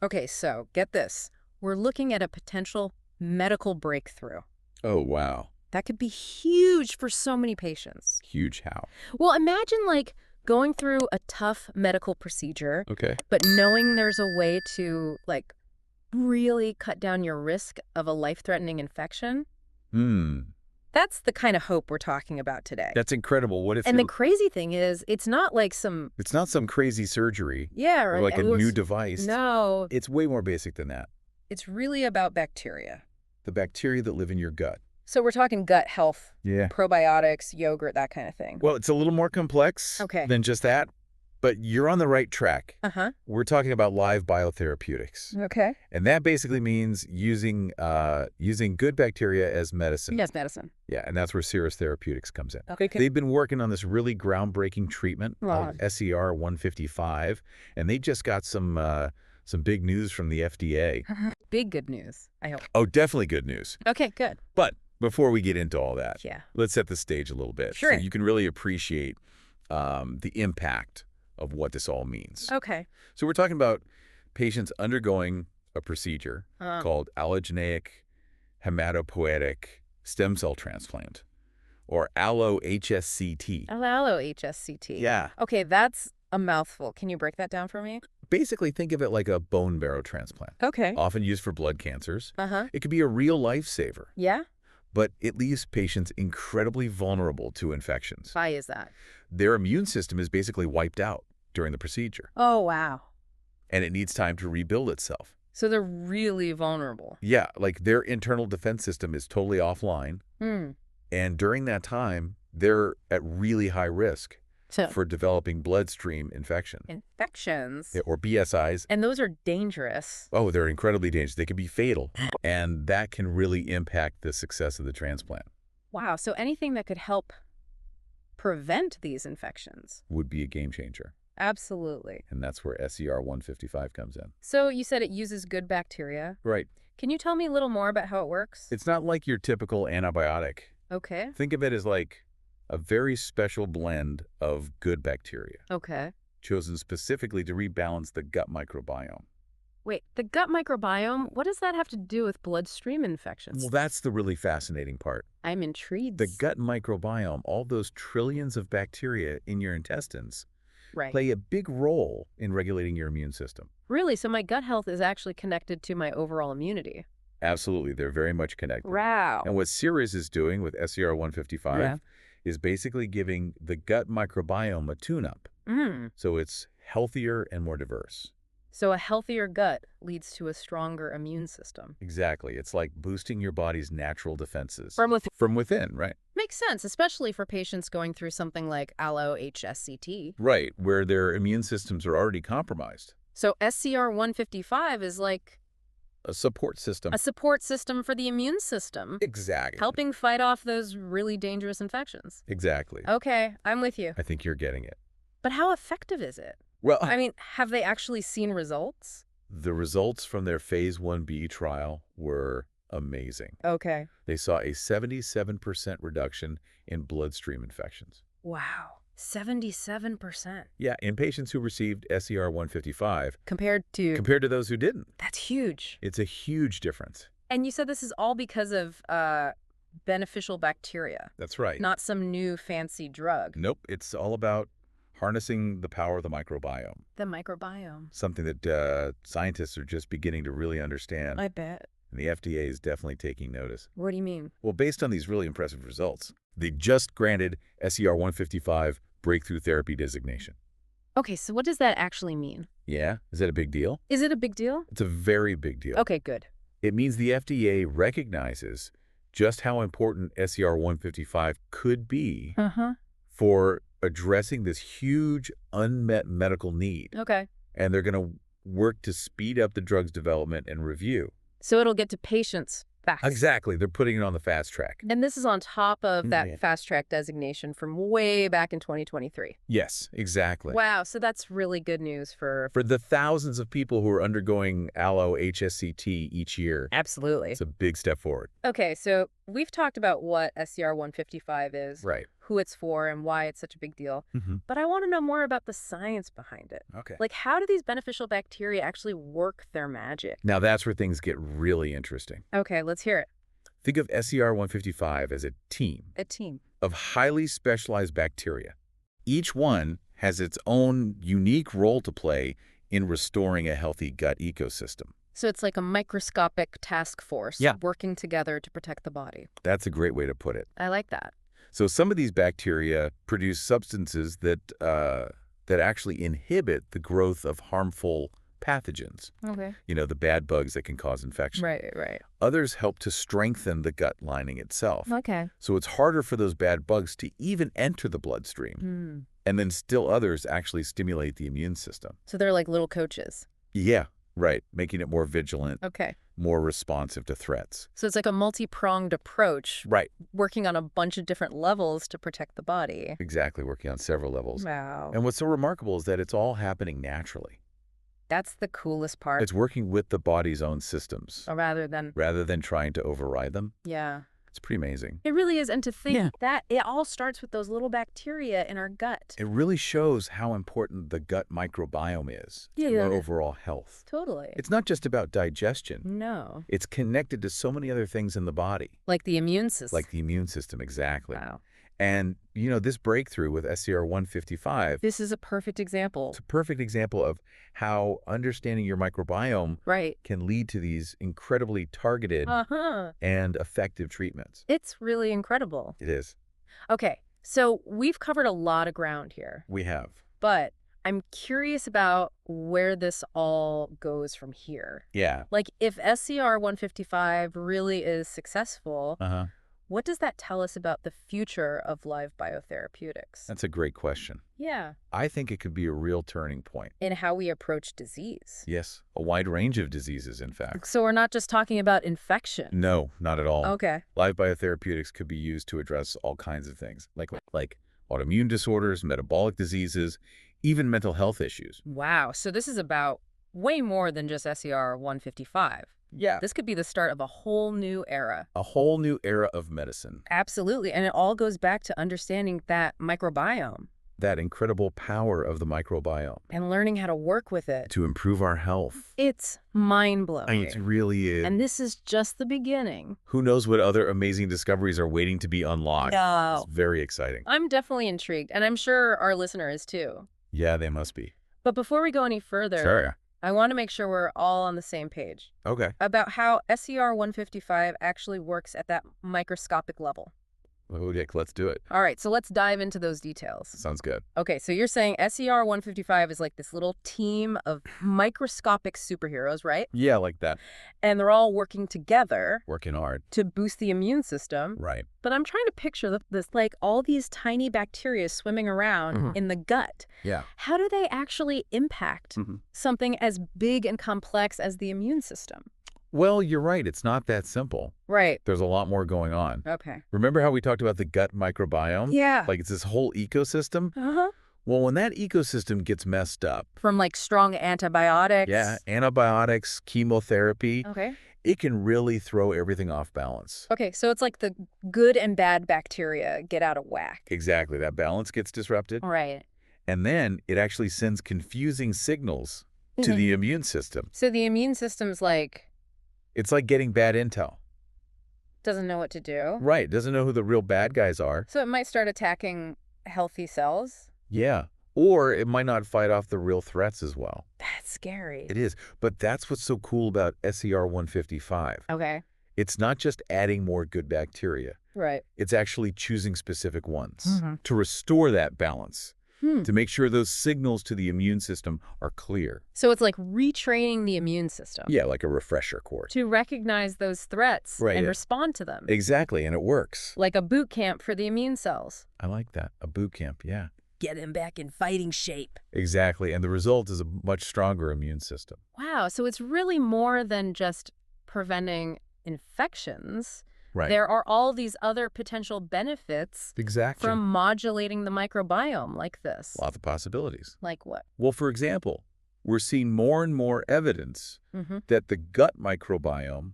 Okay, so get this. We're looking at a potential medical breakthrough. Oh, wow. That could be huge for so many patients. Huge how. Well, imagine like going through a tough medical procedure, Okay. but knowing there's a way to like really cut down your risk of a life-threatening infection. Hmm. That's the kind of hope we're talking about today. That's incredible. What if And the crazy thing is, it's not like some, it's not some crazy surgery yeah, or right. like a new device? No, It's way more basic than that. it's really about bacteria. The bacteria that live in your gut. So we're talking gut health, Yeah. probiotics, yogurt, that kind of thing. Well, it's a little more complex Okay. than just that, but you're on the right track. Uh-huh. We're talking about live biotherapeutics. Okay. And that basically means using good bacteria as medicine. Yes, medicine. Yeah, and that's where Cirrus Therapeutics comes in. Okay. They've been working on this really groundbreaking treatment Wow. called SER-155, and they just got some big news from the FDA. Big good news, I hope. Oh, definitely good news. Okay, good. But before we get into all that, Yeah. let's set the stage a little bit Sure. so you can really appreciate the impact of what this all means. Okay. So we're talking about patients undergoing a procedure Uh. called allogeneic hematopoietic stem cell transplant, or allo-hsct. Allo-hsct. Yeah. Okay, that's a mouthful. Can you break that down for me? Basically, think of it like a bone marrow transplant, Okay. often used for blood cancers. Uh-huh. It could be a real lifesaver, Yeah? but it leaves patients incredibly vulnerable to infections. Why is that? Their immune system is basically wiped out during the procedure, Oh, wow. and it needs time to rebuild itself. So they're really vulnerable. Yeah, like their internal defense system is totally offline, Hmm. and during that time, they're at really high risk So for developing bloodstream infection, infections. or BSIs. And those are dangerous. Oh, they're incredibly dangerous. They can be fatal, and that can really impact the success of the transplant. Wow. So anything that could help prevent these infections. Would be a game changer, Absolutely. and that's where SER-155 comes in. So you said it uses good bacteria. Right. Can you tell me a little more about how it works? It's not like your typical antibiotic. Okay. Think of it as like a very special blend of good bacteria, Okay. chosen specifically to rebalance the gut microbiome. Wait, the gut microbiome, what does that have to do with bloodstream infections? Well, that's the really fascinating part. I'm intrigued. The gut microbiome, all those trillions of bacteria in your intestines, Right. play a big role in regulating your immune system. Really? So my gut health is actually connected to my overall immunity? Absolutely, they're very much connected. Wow. And what Cirrus is doing with SER-155 Yeah. is basically giving the gut microbiome a tune-up, so it's healthier and more diverse. So a healthier gut leads to a stronger immune system. Exactly. It's like boosting your body's natural defenses. From From within, right? Makes sense, especially for patients going through something like allo-hsct. Right, where their immune systems are already compromised. So SCR-155 is like A support system. a support system for the immune system, Exactly. helping fight off those really dangerous infections. Exactly. Okay, I'm with you. I think you're getting it. But how effective is it? Well, I mean, have they actually seen results? the results from their Phase 1b trial were amazing. Okay. They saw a 77% reduction in bloodstream infections. Wow. 77%. Yeah, in patients who received SER-155 Compared to... compared to those who didn't. That's huge. It's a huge difference. And you said this is all because of beneficial bacteria, That's right. not some new fancy drug. Nope, it's all about harnessing the power of the microbiome, The microbiome. something that scientists are just beginning to really understand. I bet. And the FDA is definitely taking notice. What do you mean? Well, based on these really impressive results, they just granted SER-155 Breakthrough Therapy Designation. Okay, so what does that actually mean? Yeah? Is that a big deal? Is it a big deal? It's a very big deal. Okay, good. It means the FDA recognizes just how important SER-155 could be Uh-huh. for addressing this huge unmet medical need. Okay. And they're going to work to speed up the drug's development and review. So it'll get to patients fast. Exactly. They're putting it on the fast track. And this is on top of that Yeah. fast track designation from way back in 2023. Yes, exactly. Wow, so that's really good news for... For the thousands of people who are undergoing allo-hsct each year, Absolutely. it's a big step forward. Okay, so we've talked about what SCR-155 is. Right. who it's for and why it's such a big deal. But I want to know more about the science behind it. Okay. Like, how do these beneficial bacteria actually work their magic? Now that's where things get really interesting. Okay, let's hear it. Think of SER-155 as a team A team. of highly specialized bacteria. Each one has its own unique role to play in restoring a healthy gut ecosystem. So it's like a microscopic task force working together to protect the body. That's a great way to put it. I like that. So some of these bacteria produce substances that actually inhibit the growth of harmful pathogens. Okay. You know, the bad bugs that can cause infection. Right. Others help to strengthen the gut lining itself. Okay. So it's harder for those bad bugs to even enter the bloodstream. And then still others actually stimulate the immune system. So they're like little coaches. Yeah, right. Making it more vigilant, Okay. more responsive to threats. So it's like a multi-pronged approach. Right. Working on a bunch of different levels to protect the body. Exactly, working on several levels. Wow. And what's so remarkable is that it's all happening naturally. That's the coolest part. It's working with the body's own systems. Rather than trying to override them. Yeah. It's pretty amazing. It really is. And to think that it all starts with those little bacteria in our gut. It really shows how important the gut microbiome is to our overall health. Totally. It's not just about digestion. No. It's connected to so many other things in the body. Like the immune system. Like the immune system, exactly. Wow. And, you know, this breakthrough with SER-155. This is a perfect example. It's a perfect example of how understanding your microbiome can lead to these incredibly targeted and effective treatments. It's really incredible. It is. Okay, so we've covered a lot of ground here. We have. But I'm curious about where this all goes from here. Yeah. Like, if SER-155 really is successful, what does that tell us about the future of live biotherapeutics? That's a great question. Yeah. I think it could be a real turning point. In how we approach disease. Yes, a wide range of diseases, in fact. So we're not just talking about infection. No, not at all. Okay. Live biotherapeutics could be used to address all kinds of things, like autoimmune disorders, metabolic diseases, even mental health issues. Wow. So this is about way more than just SER-155. Yeah. This could be the start of a whole new era. A whole new era of medicine. Absolutely. And it all goes back to understanding that microbiome. That incredible power of the microbiome. And learning how to work with it. To improve our health. It's mind-blowing. It really is. And this is just the beginning. Who knows what other amazing discoveries are waiting to be unlocked. No. It's very exciting. I'm definitely intrigued, and I'm sure our listener is too. Yeah, they must be. But before we go any further, I want to make sure we're all on the same page. Okay. About how SER-155 actually works at that microscopic level. Okay, let's do it. All right, so let's dive into those details. Sounds good. Okay, so you're saying SER-155 is like this little team of microscopic superheroes, right? Yeah, like that. And they're all working together. Working hard. To boost the immune system. Right. But I'm trying to picture this, like all these tiny bacteria swimming around in the gut. Yeah. How do they actually impact something as big and complex as the immune system? Well, you're right. It's not that simple. Right. There's a lot more going on. Okay. Remember how we talked about the gut microbiome? Yeah. Like it's this whole ecosystem? Well, when that ecosystem gets messed up. From like strong antibiotics. Yeah, antibiotics, chemotherapy. Okay. It can really throw everything off balance. Okay, so it's like the good and bad bacteria get out of whack. Exactly. That balance gets disrupted. Right. And then it actually sends confusing signals to the immune system. So the immune system's like... It's like getting bad intel. Doesn't know what to do. Right. Doesn't know who the real bad guys are. So it might start attacking healthy cells? Yeah. Or it might not fight off the real threats as well. That's scary. It is. But that's what's so cool about SER-155. Okay. It's not just adding more good bacteria. Right. It's actually choosing specific ones to restore that balance. To make sure those signals to the immune system are clear. So it's like retraining the immune system. Yeah, like a refresher course. To recognize those threats and respond to them. Exactly, and it works. Like a boot camp for the immune cells. I like that. A boot camp, yeah. Get him back in fighting shape. Exactly, and the result is a much stronger immune system. Wow, so it's really more than just preventing infections. Right. There are all these other potential benefits from modulating the microbiome like this. Lots of possibilities. Like what? Well, for example, we're seeing more and more evidence that the gut microbiome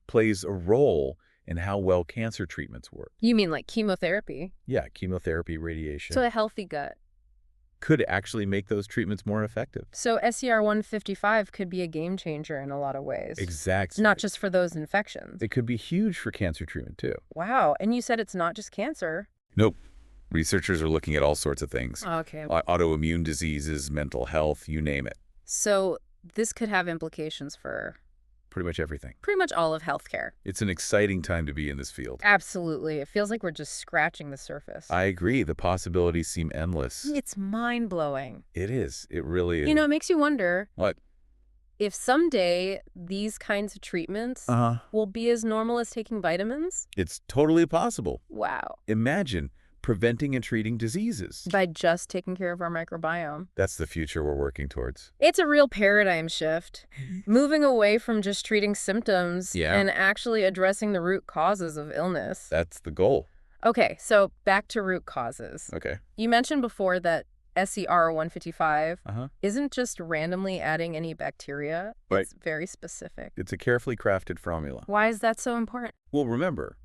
plays a role in how well cancer treatments work. You mean like chemotherapy? Yeah, chemotherapy, radiation So a healthy gut. could actually make those treatments more effective. So SER-155 could be a game changer in a lot of ways. Exactly. Not just for those infections. It could be huge for cancer treatment, too. Wow. And you said it's not just cancer. Nope. Researchers are looking at all sorts of things. Okay. Autoimmune diseases, mental health, you name it. So this could have implications for Pretty much everything. pretty much all of healthcare. It's an exciting time to be in this field. Absolutely. It feels like we're just scratching the surface. I agree. The possibilities seem endless. It's mind-blowing. It is. It really is. You know, it makes you wonder What? if someday these kinds of treatments will be as normal as taking vitamins. It's totally possible. Wow. Imagine preventing and treating diseases. By just taking care of our microbiome. That's the future we're working towards. It's a real paradigm shift. Moving away from just treating symptoms and actually addressing the root causes of illness. That's the goal. Okay, so back to root causes. Okay. You mentioned before that SER-155 isn't just randomly adding any bacteria. Right. It's very specific. It's a carefully crafted formula. Why is that so important? Well, remember,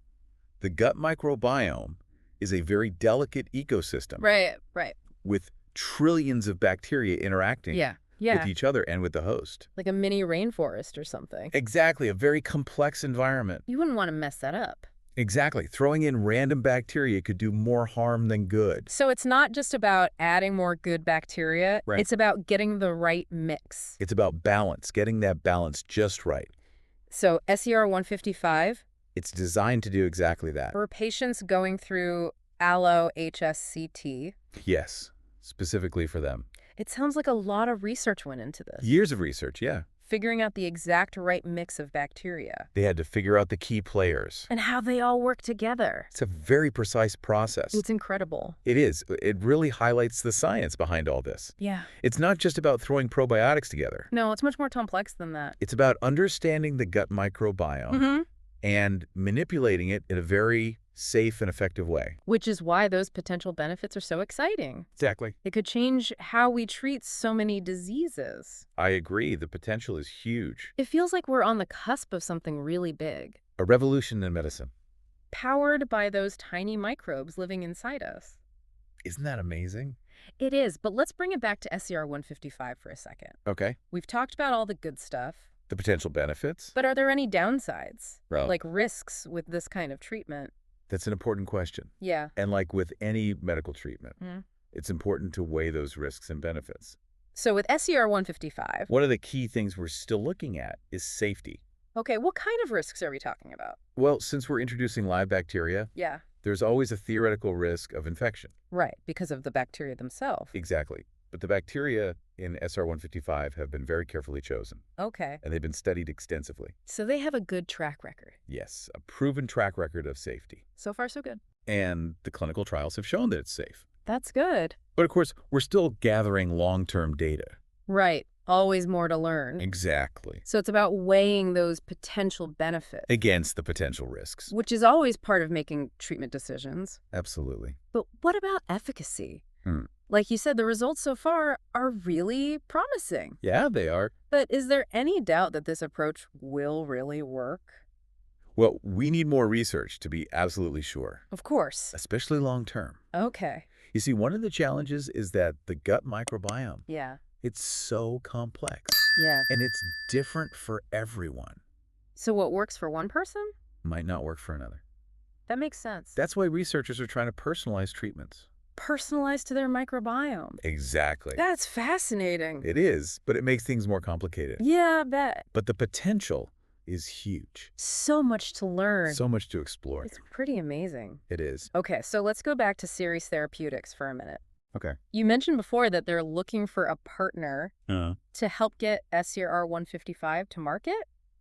the gut microbiome is a very delicate ecosystem. Right. With trillions of bacteria interacting with each other and with the host. Like a mini rainforest or something. Exactly. A very complex environment. You wouldn't want to mess that up. Exactly. Throwing in random bacteria could do more harm than good. So it's not just about adding more good bacteria. Right. It's about getting the right mix. It's about balance, getting that balance just right. So SER-155? It's designed to do exactly that. For patients going through allo-hsct. Yes, specifically for them. It sounds like a lot of research went into this. Years of research, yeah. Figuring out the exact right mix of bacteria. They had to figure out the key players. And how they all work together. It's a very precise process. It's incredible. It is. It really highlights the science behind all this. Yeah. It's not just about throwing probiotics together. No, it's much more complex than that. It's about understanding the gut microbiome and manipulating it in a very safe and effective way. Which is why those potential benefits are so exciting. Exactly. It could change how we treat so many diseases. I agree. The potential is huge. It feels like we're on the cusp of something really big. A revolution in medicine. Powered by those tiny microbes living inside us. Isn't that amazing? It is, but let's bring it back to SER-155 for a second. Okay. We've talked about all the good stuff. The potential benefits? But are there any downsides? Well, like risks with this kind of treatment? That's an important question. Yeah. And like with any medical treatment, it's important to weigh those risks and benefits. So with SER-155... one of the key things we're still looking at is safety. Okay, what kind of risks are we talking about? Well, since we're introducing live bacteria, there's always a theoretical risk of infection. Right, because of the bacteria themselves. Exactly. But the bacteria in SR-155 have been very carefully chosen. Okay. And they've been studied extensively. So they have a good track record. Yes, a proven track record of safety. So far, so good. And the clinical trials have shown that it's safe. That's good. But of course, we're still gathering long-term data. Right. Always more to learn. Exactly. So it's about weighing those potential benefits. Against the potential risks. Which is always part of making treatment decisions. Absolutely. But what about efficacy? Like you said, the results so far are really promising. Yeah, they are. But is there any doubt that this approach will really work? Well, we need more research to be absolutely sure. Of course. Especially long-term. Okay. You see, one of the challenges is that the gut microbiome, it's so complex. Yeah. And it's different for everyone. So what works for one person might not work for another. That makes sense. That's why researchers are trying to personalize treatments. Personalized to their microbiome. Exactly. That's fascinating. It is, but it makes things more complicated. Yeah, I bet. But the potential is huge. So much to learn. So much to explore. It's pretty amazing. It is. Okay, so let's go back to Seres Therapeutics for a minute. Okay. You mentioned before that they're looking for a partner to help get SER-155 to market?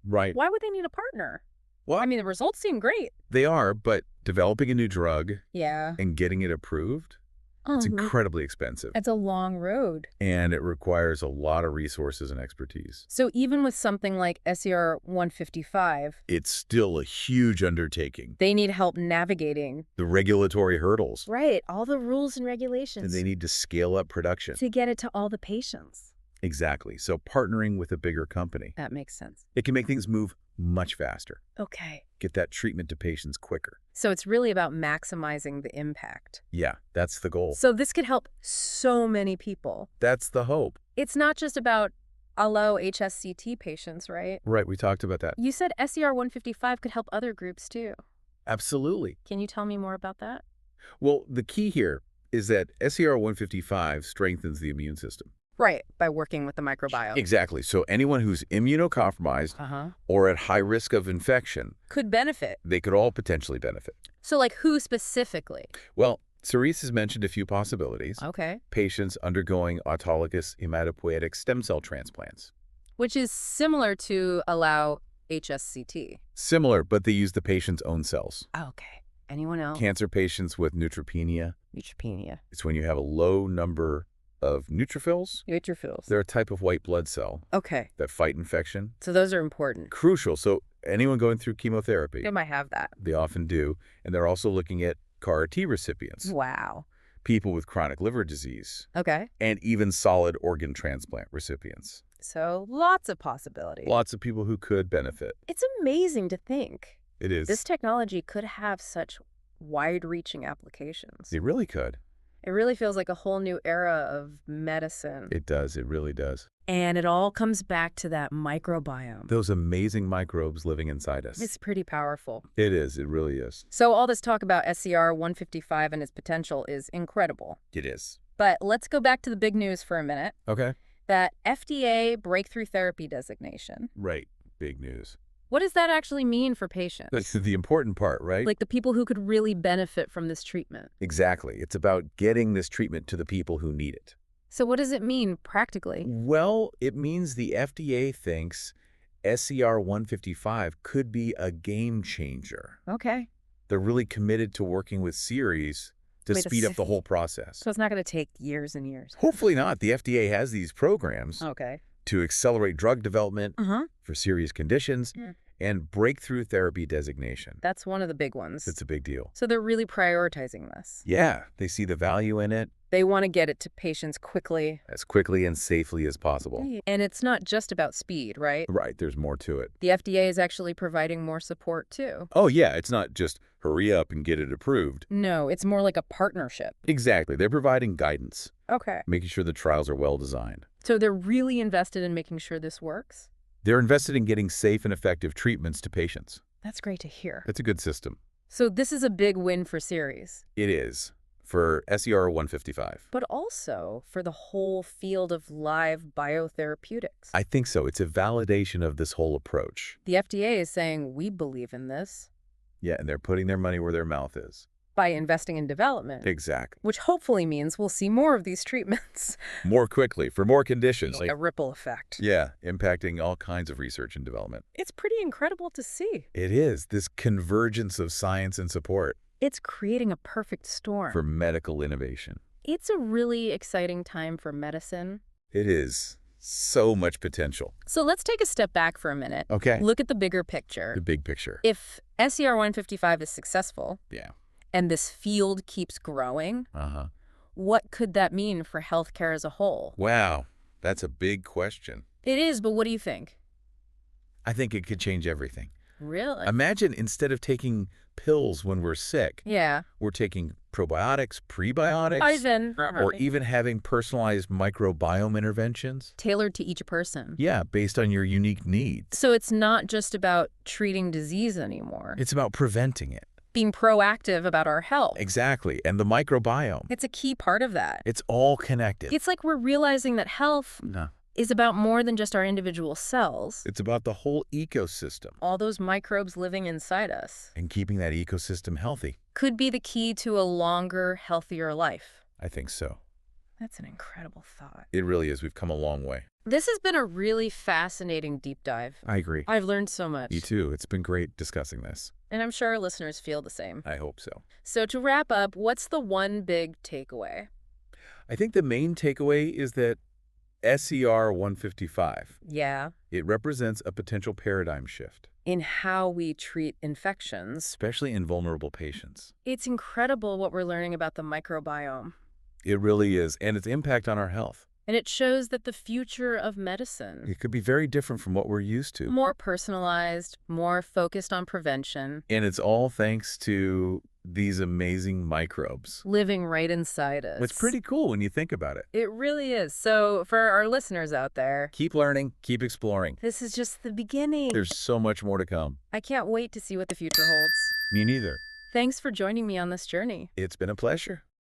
Right. Why would they need a partner? Well, I mean, the results seem great. They are, but developing a new drug and getting it approved, it's incredibly expensive. It's a long road. And it requires a lot of resources and expertise. So even with something like SER-155, it's still a huge undertaking. They need help navigating the regulatory hurdles. Right, all the rules and regulations. And they need to scale up production. To get it to all the patients. Exactly. So partnering with a bigger company, That makes sense. it can make things move much faster, Okay. get that treatment to patients quicker. So it's really about maximizing the impact. Yeah, that's the goal. So this could help so many people. That's the hope. It's not just about allo-hsct patients, right? Right, we talked about that. You said SER-155 could help other groups too. Absolutely. Can you tell me more about that? Well, the key here is that SER-155 strengthens the immune system. Right, by working with the microbiome. Exactly. So anyone who's immunocompromised or at high risk of infection, Could benefit. they could all potentially benefit. So like who specifically? Well, Cerise has mentioned a few possibilities. Okay. Patients undergoing autologous hematopoietic stem cell transplants. Which is similar to allo-hsct. Similar, but they use the patient's own cells. Okay. Anyone else? Cancer patients with neutropenia. Neutropenia. It's when you have a low number of neutrophils. Neutrophils. They're a type of white blood cell Okay. that fight infection. So those are important. Crucial. So anyone going through chemotherapy, They might have that. they often do. And they're also looking at CAR-T recipients, Wow. people with chronic liver disease, Okay. and even solid organ transplant recipients. So lots of possibilities. Lots of people who could benefit. It's amazing to think It is. this technology could have such wide-reaching applications. It really could. It really feels like a whole new era of medicine. It does. It really does. And it all comes back to that microbiome. Those amazing microbes living inside us. It's pretty powerful. It is. It really is. So all this talk about SER-155 and its potential is incredible. It is. But let's go back to the big news for a minute. Okay. That FDA breakthrough therapy designation. Right. Big news. What does that actually mean for patients? That's the important part, right? Like the people who could really benefit from this treatment. Exactly. It's about getting this treatment to the people who need it. So what does it mean practically? Well, it means the FDA thinks SER-155 could be a game changer. Okay. They're really committed to working with Ceres to Wait, speed up the whole process. So it's not going to take years and years. Hopefully not. The FDA has these programs Okay. to accelerate drug development for serious conditions Mm. and breakthrough therapy designation. That's one of the big ones. It's a big deal. So they're really prioritizing this. Yeah, they see the value in it They want to get it to patients quickly. as quickly and safely as possible. And it's not just about speed, right? Right, there's more to it. The FDA is actually providing more support too. Oh yeah, it's not just hurry up and get it approved. No, it's more like a partnership. Exactly, they're providing guidance, Okay. making sure the trials are well designed. So they're really invested in making sure this works? They're invested in getting safe and effective treatments to patients. That's great to hear. It's a good system. So this is a big win for Ceres, It is, for SER-155. but also for the whole field of live biotherapeutics. I think so. It's a validation of this whole approach. The FDA is saying we believe in this Yeah, and they're putting their money where their mouth is. by investing in development, Exactly. which hopefully means we'll see more of these treatments. More quickly, for more conditions. Like a ripple effect. Yeah, impacting all kinds of research and development. It's pretty incredible to see. It is, this convergence of science and support It's creating a perfect storm. for medical innovation. It's a really exciting time for medicine. It is. So much potential. So let's take a step back for a minute. Okay. Look at the bigger picture. The big picture. If SER-155 is successful, Yeah. and this field keeps growing, what could that mean for healthcare as a whole? Wow, that's a big question. It is, but what do you think? I think it could change everything. Really? Imagine instead of taking pills when we're sick, Yeah. we're taking probiotics, prebiotics, Ivan. or even having personalized microbiome interventions. Tailored to each person. Yeah, based on your unique needs. So it's not just about treating disease anymore. It's about preventing it. Being proactive about our health. Exactly. And the microbiome. It's a key part of that. It's all connected. It's like we're realizing that health No. is about more than just our individual cells. It's about the whole ecosystem All those microbes living inside us and keeping that ecosystem healthy. could be the key to a longer, healthier life. I think so. That's an incredible thought. It really is. We've come a long way. This has been a really fascinating deep dive. I agree. I've learned so much. Me too. It's been great discussing this. And I'm sure our listeners feel the same. I hope so. So to wrap up, what's the one big takeaway? I think the main takeaway is that SER-155, Yeah. it represents a potential paradigm shift, In how we treat infections. especially in vulnerable patients. It's incredible what we're learning about the microbiome. It really is, and its impact on our health. And it shows that the future of medicine, It could be very different from what we're used to. more personalized, more focused on prevention, And it's all thanks to these amazing microbes. living right inside us. It's pretty cool when you think about it. It really is. So for our listeners out there, Keep learning, keep exploring. this is just the beginning. There's so much more to come. I can't wait to see what the future holds. Me neither. Thanks for joining me on this journey. It's been a pleasure.